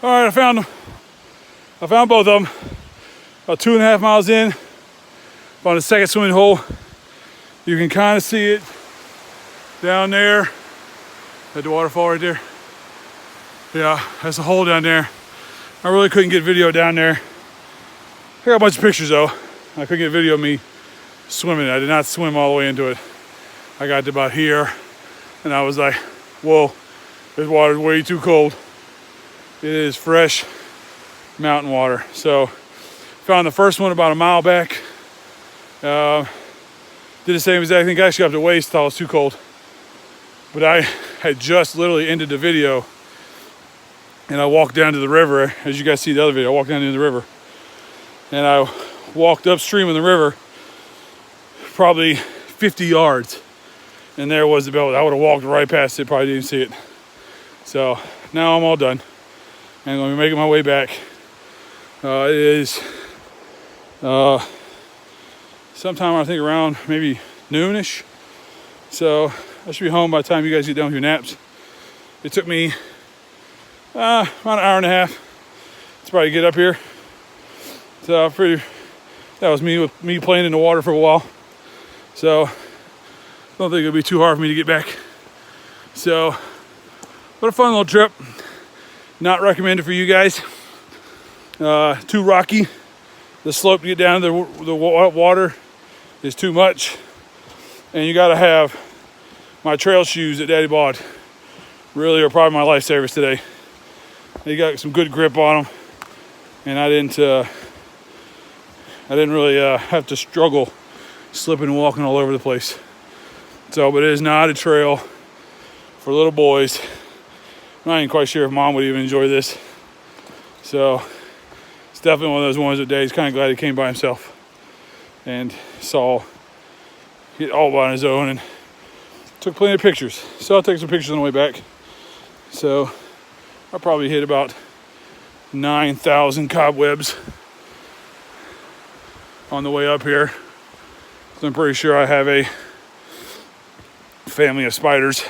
All right, I found them. I found both of them. About 2.5 miles in, on the second swimming hole. You can kind of see it down there at the waterfall right there. Yeah, that's a hole down there. I really couldn't get video down there. I got a bunch of pictures though. I couldn't get video of me swimming. I did not swim all the way into it. I got to about here and I was like, whoa, this water's way too cold. It is fresh mountain water. So found the first one about a mile back. Did the same exact thing. Actually up to waist, thought it was too cold. But I had just literally ended the video and I walked down to the river. As you guys see the other video, I walked down into the river. And I walked upstream in the river probably 50 yards. And there was the belt. I would have walked right past it, probably didn't see it. So now I'm all done. And I'm gonna be making my way back. It is sometime I think around maybe noonish. So I should be home by the time you guys get done with your naps. It took me about an hour and a half to probably get up here. So that was me playing in the water for a while. So I don't think it'll be too hard for me to get back. So what a fun little trip. Not recommended for you guys. Too rocky. The slope to get down to the water is too much. And you gotta have my trail shoes that Daddy bought. Really are probably my lifesavers today. They got some good grip on them. And I didn't really have to struggle slipping and walking all over the place. So, but it is not a trail for little boys. I'm not even quite sure if Mom would even enjoy this. So it's definitely one of those ones that Daddy's kind of glad he came by himself and saw it all by his own and took plenty of pictures. So I'll take some pictures on the way back. So I'll probably hit about 9,000 cobwebs on the way up here. So I'm pretty sure I have a family of spiders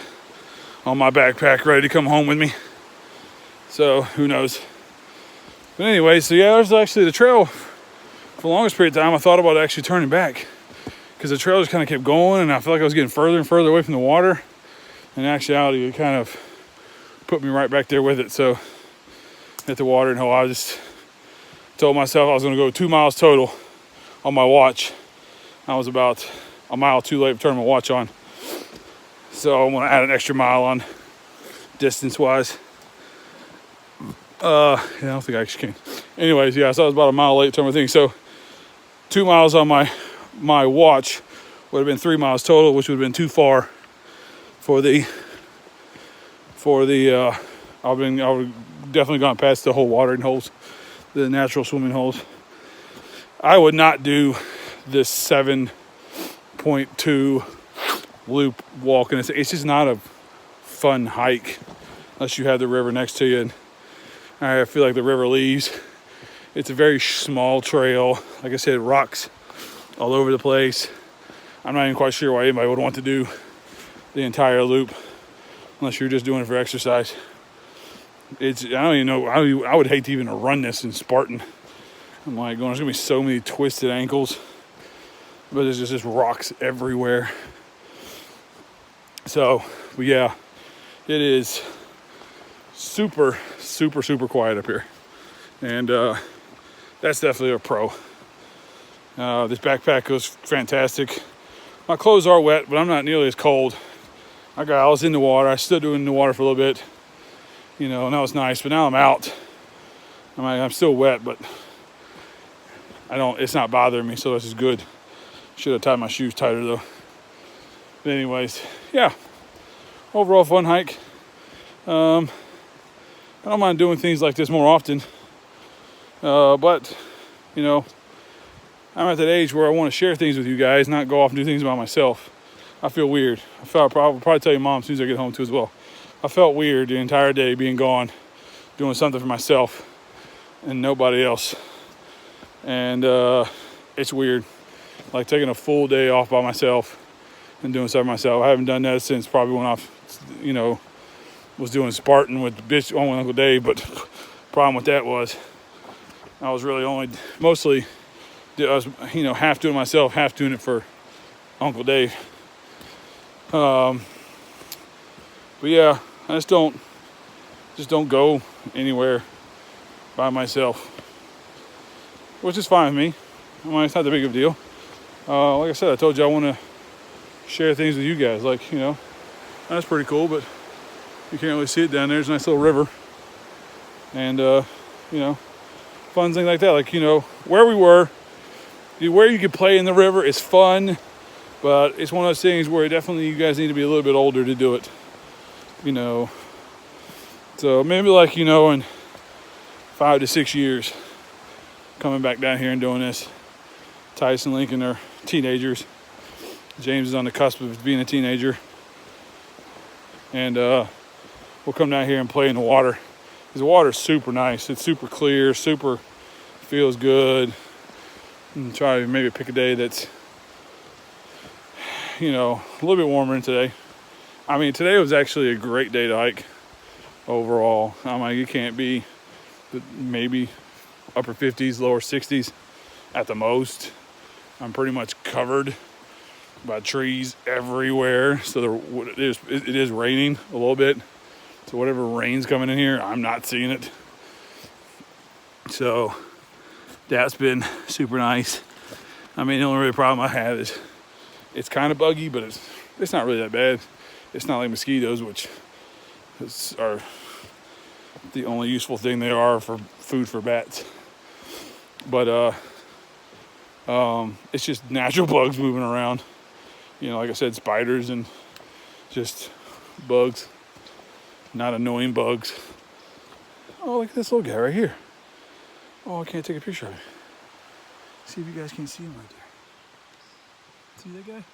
on my backpack ready to come home with me. So who knows. But anyway, so yeah, there's actually the trail. For the longest period of time, I thought about actually turning back because the trail just kind of kept going and I felt like I was getting further and further away from the water. In actuality, it kind of put me right back there with it. So at the watering hole, I just told myself I was going to go 2 miles total on my watch. I was about a mile too late to turn my watch on. So I'm going to add an extra mile on distance-wise. Yeah, I don't think I actually can. Anyways, yeah, so I was about a mile late to turn my thing. So 2 miles on my watch would have been 3 miles total, which would have been too far for the I would have definitely gone past the whole watering holes, the natural swimming holes. I would not do this 7.2 loop walk, and it's just not a fun hike unless you have the river next to you. And I feel like the river leaves. It's a very small trail. Like I said, rocks all over the place. I'm not even quite sure why anybody would want to do the entire loop unless you're just doing it for exercise. I don't even know. I would hate to even run this in Spartan. I'm like going, there's gonna be so many twisted ankles, but there's just rocks everywhere. So, but yeah, it is super, super, super quiet up here. And that's definitely a pro. This backpack goes fantastic. My clothes are wet, but I'm not nearly as cold. I was in the water. I stood in the water for a little bit. You know, and that was nice. But now I'm out. I'm still wet, but it's not bothering me, so this is good. Should have tied my shoes tighter though. But anyways, yeah. Overall fun hike. I don't mind doing things like this more often. But, you know, I'm at that age where I want to share things with you guys, not go off and do things by myself. I feel weird. I'll probably tell your mom as soon as I get home too as well. I felt weird the entire day being gone, doing something for myself and nobody else. And it's weird. Like taking a full day off by myself and doing something myself. I haven't done that since probably when I, was doing Spartan with the bitch on Uncle Dave, but Problem with that was I was really mostly I was, half doing it myself, half doing it for Uncle Dave. But yeah, I just don't go anywhere by myself, which is fine with me. I mean, it's not that big of a deal. Like I said, I told you I want to share things with you guys. Like, that's pretty cool, but you can't really see it down there. There's a nice little river. And, fun things like that. Like, where we were, where you could play in the river is fun, but it's one of those things where definitely you guys need to be a little bit older to do it. So maybe like, in 5 to 6 years, coming back down here and doing this. Tyson and Lincoln are teenagers. James is on the cusp of being a teenager. And we'll come down here and play in the water. Because the water's super nice. It's super clear, feels good. And try to maybe pick a day that's, a little bit warmer than today. I mean, today was actually a great day to hike overall. I'm like, it can't be maybe upper 50s, lower 60s at the most. I'm pretty much covered by trees everywhere. So it is raining a little bit. So whatever rain's coming in here, I'm not seeing it. So that's been super nice. I mean, the only real problem I have is it's kind of buggy, but it's not really that bad. It's not like mosquitoes, which are the only useful thing they are for food for bats. But it's just natural bugs moving around. Like I said, spiders and just bugs. Not annoying bugs. Oh, look at this little guy right here. Oh, I can't take a picture of him. See if you guys can see him right there. See that guy?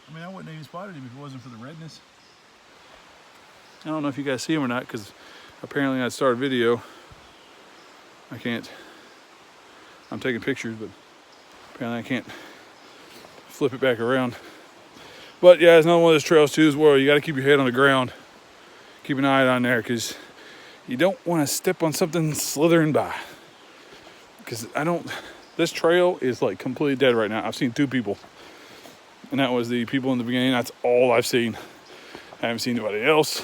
I mean, I wouldn't have even spotted him if it wasn't for the redness. I don't know if you guys see him or not, because apparently I started a video. I can't. I'm taking pictures, but apparently I can't flip it back around. But yeah, it's another one of those trails too, as well. You got to keep your head on the ground. Keep an eye on there, because you don't want to step on something slithering by. Because this trail is like completely dead right now. I've seen 2 people. And that was the people in the beginning. That's all I've seen. I haven't seen anybody else.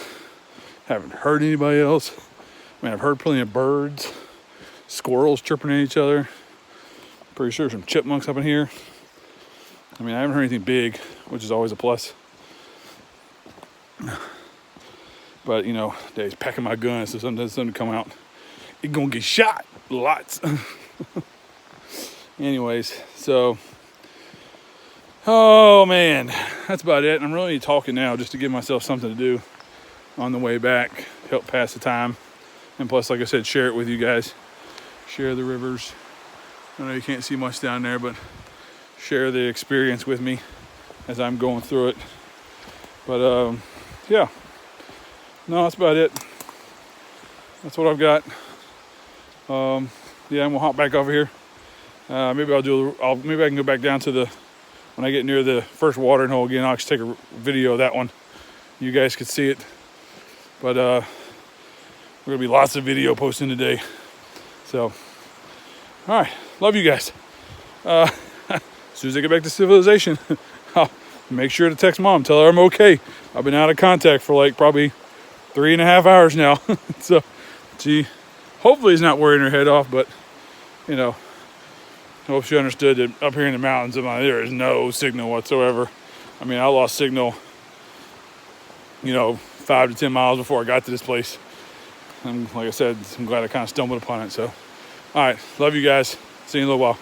Haven't heard anybody else. I mean, I've heard plenty of birds, squirrels chirping at each other. Pretty sure some chipmunks up in here. I mean, I haven't heard anything big, which is always a plus. But, Dave's packing my gun, so something come out. It's gonna get shot. Lots. Anyways, so, oh man, that's about it. I'm really talking now just to give myself something to do on the way back, help pass the time. And plus, like I said, share it with you guys. Share the rivers. I know you can't see much down there, but share the experience with me as I'm going through it. But yeah, no, that's about it. That's what I've got. Yeah, and we'll hop back over here. Maybe maybe I can go back down to when I get near the first watering hole again. I'll just take a video of that one. You guys could see it. But we're gonna be lots of video posting today. So, all right, love you guys. As soon as I get back to civilization, I'll make sure to text Mom, tell her I'm okay. I've been out of contact for like probably 3.5 hours now. So she hopefully is not worrying her head off, but I hope she understood that up here in the mountains, there is no signal whatsoever. I mean, I lost signal, 5 to 10 miles before I got to this place. And like I said, I'm glad I kind of stumbled upon it. So, all right, love you guys. See you in a little while.